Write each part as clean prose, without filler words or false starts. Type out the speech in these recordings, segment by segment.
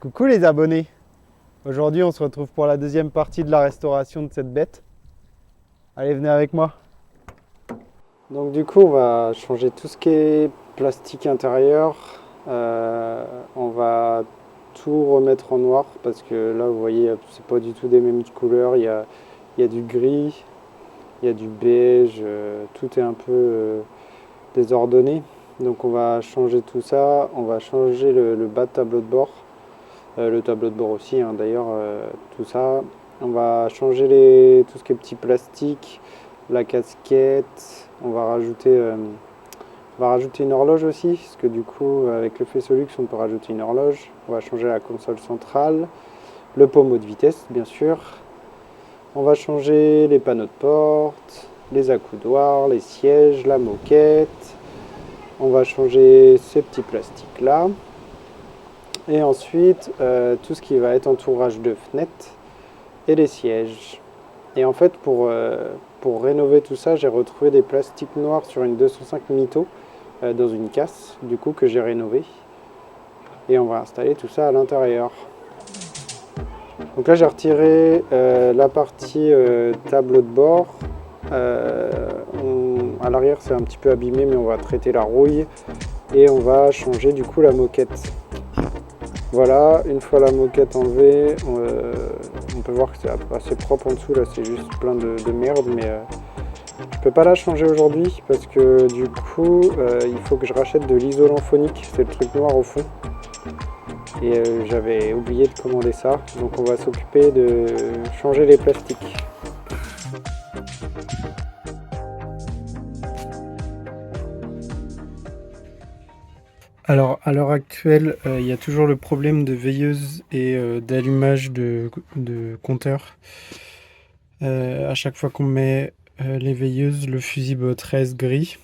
Coucou les abonnés. Aujourd'hui on se retrouve pour la deuxième partie de la restauration de cette bête. Allez, venez avec moi. Donc du coup on va changer tout ce qui est plastique intérieur. On va tout remettre en noir parce que là vous voyez c'est pas du tout des mêmes couleurs. Il y a du gris, il y a du beige, tout est un peu désordonné. Donc on va changer tout ça, on va changer le bas de tableau de bord. Le tableau de bord aussi, hein, d'ailleurs, tout ça. On va changer tout ce qui est petit plastique, la casquette. On va rajouter une horloge aussi, parce que du coup, avec le faisceau luxe, on peut rajouter une horloge. On va changer la console centrale, le pommeau de vitesse, bien sûr. On va changer les panneaux de porte, les accoudoirs, les sièges, la moquette. On va changer ces petits plastiques là. Et ensuite, tout ce qui va être entourage de fenêtres et les sièges. Et en fait, pour rénover tout ça, j'ai retrouvé des plastiques noirs sur une 205 Mito dans une casse, du coup, que j'ai rénové. Et on va installer tout ça à l'intérieur. Donc là, j'ai retiré la partie tableau de bord. À l'arrière, c'est un petit peu abîmé, mais on va traiter la rouille. Et on va changer du coup la moquette. Voilà, une fois la moquette enlevée, on peut voir que c'est assez propre en dessous, là c'est juste plein de merde, mais je peux pas la changer aujourd'hui parce que du coup il faut que je rachète de l'isolant phonique, c'est le truc noir au fond. Et j'avais oublié de commander ça, donc on va s'occuper de changer les plastiques. Alors, à l'heure actuelle, il y a toujours le problème de veilleuse et d'allumage de compteur. À chaque fois qu'on met les veilleuses, le fusible 13 gris.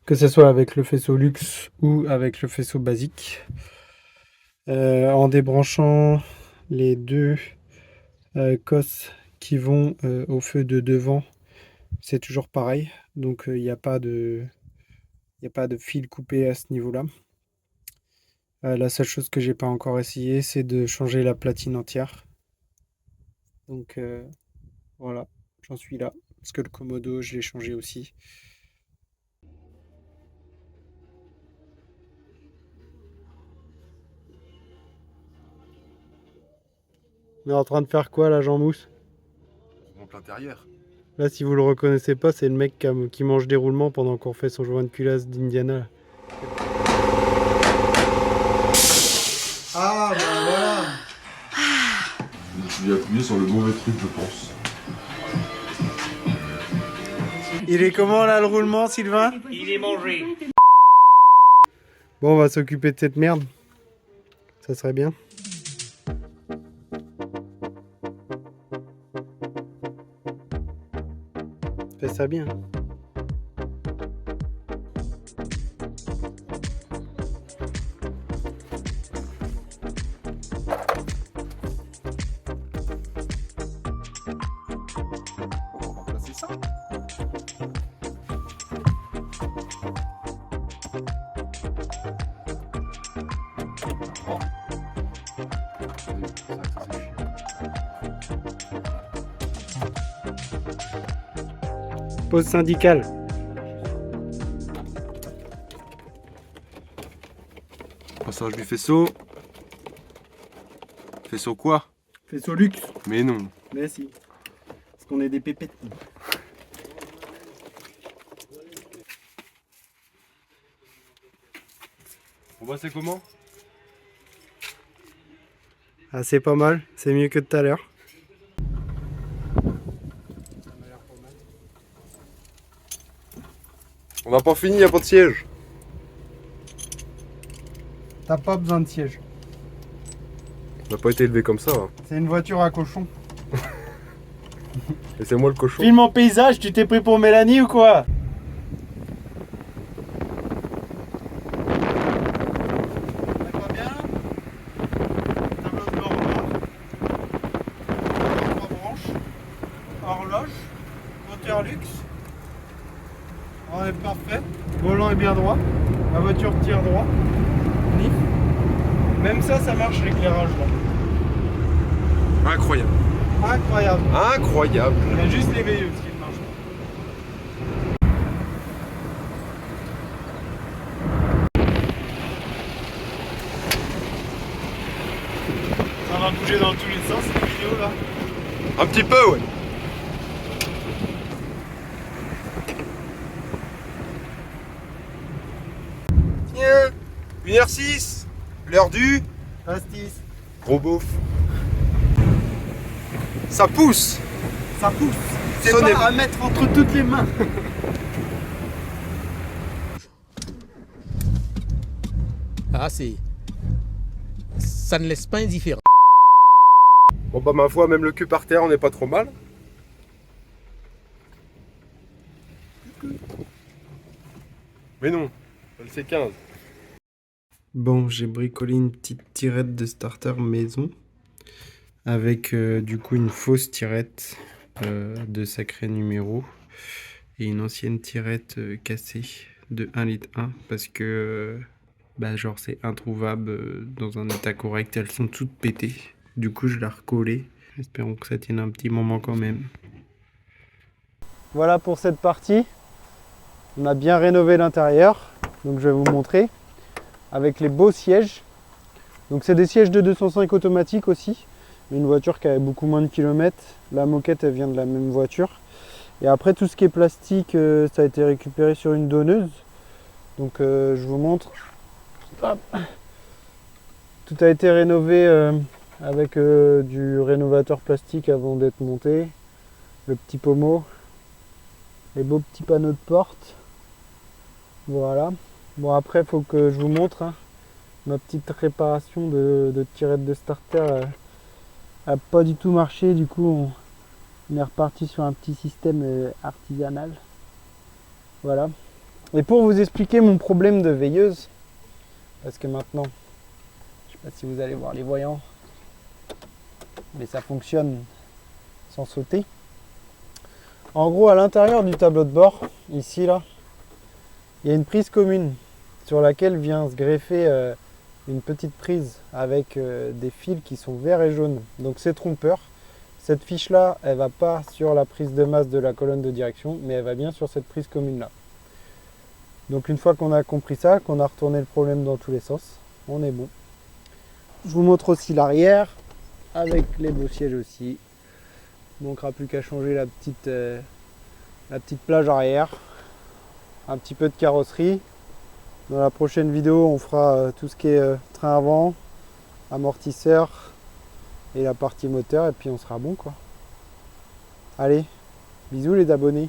Que ce soit avec le faisceau luxe ou avec le faisceau basique. En débranchant les deux cosses qui vont au feu de devant, c'est toujours pareil. Donc, il n'y a pas de fil coupé à ce niveau-là. La seule chose que j'ai pas encore essayé, c'est de changer la platine entière. Donc voilà, j'en suis là. Parce que le Komodo, je l'ai changé aussi. On est en train de faire quoi là, Jean-Mousse? On monte l'intérieur. Là, si vous le reconnaissez pas, c'est le mec qui mange des roulements pendant qu'on fait son joint de culasse d'Indiana. Ah, ben voilà. Je vais appuyer sur le mauvais truc, je pense. Il est comment là le roulement, Sylvain? Il est mangé. Bon, on va s'occuper de cette merde. Ça serait bien. Fais ça bien. On va remplacer ça. Oh. Pause syndicale. Passage du faisceau. Faisceau quoi? Faisceau luxe. Mais non. Mais si. Parce qu'on est des pépettes. On voit c'est comment? Ah, c'est pas mal. C'est mieux que tout à l'heure. On n'a pas fini, il n'y a pas de siège. T'as pas besoin de siège. On n'a pas été élevé comme ça. Hein. C'est une voiture à cochon. Et c'est moi le cochon. Film en paysage, tu t'es pris pour Mélanie ou quoi? Pas bien? Tableau de bord noir. 3 branches. Horloge. Moteur luxe. On est parfait. Volant est bien droit. La voiture tire droit. Nif. Même ça marche l'éclairage là. Incroyable. Incroyable. Incroyable. Il y a juste les veilleuses qui ne marchent pas. Ça va bouger dans tous les sens cette vidéo là. Un petit peu, ouais. Tiens, 1h06, l'heure du Pastis. gros beauf. Ça pousse. Ça pousse. C'est Ce n'est- pas à mettre entre toutes les mains. Ah, c'est. Ça ne laisse pas indifférent. Bon bah ma foi, même le cul par terre, on n'est pas trop mal. Mais non, c'est 15. Bon, j'ai bricolé une petite tirette de starter maison avec du coup une fausse tirette de sacré numéro et une ancienne tirette cassée de 1,1 litre parce que bah, genre c'est introuvable dans un état correct, elles sont toutes pétées. Du coup, je l'ai recollée. Espérons que ça tienne un petit moment quand même. Voilà pour cette partie. On a bien rénové l'intérieur, donc je vais vous montrer avec les beaux sièges. Donc c'est des sièges de 205 automatiques aussi, une voiture qui avait beaucoup moins de kilomètres. La moquette elle vient de la même voiture. Et après tout ce qui est plastique, ça a été récupéré sur une donneuse. Donc je vous montre. Hop. Tout a été rénové avec du rénovateur plastique avant d'être monté. Le petit pommeau, les beaux petits panneaux de porte. Voilà. Bon après il faut que je vous montre ma petite réparation de tirette de starter a pas du tout marché, du coup on est reparti sur un petit système artisanal. Voilà. Et pour vous expliquer mon problème de veilleuse, parce que maintenant, je sais pas si vous allez voir les voyants, mais ça fonctionne sans sauter. En gros, à l'intérieur du tableau de bord, ici là, il y a une prise commune sur laquelle vient se greffer une petite prise avec des fils qui sont verts et jaunes. Donc c'est trompeur. Cette fiche là, elle va pas sur la prise de masse de la colonne de direction, mais elle va bien sur cette prise commune là. Donc une fois qu'on a compris ça, qu'on a retourné le problème dans tous les sens, on est bon. Je vous montre aussi l'arrière avec les beaux sièges aussi. Il ne manquera plus qu'à changer la petite plage arrière. Un petit peu de carrosserie. Dans la prochaine vidéo, on fera tout ce qui est train avant, amortisseur et la partie moteur, et puis on sera bon quoi. Allez, bisous les abonnés.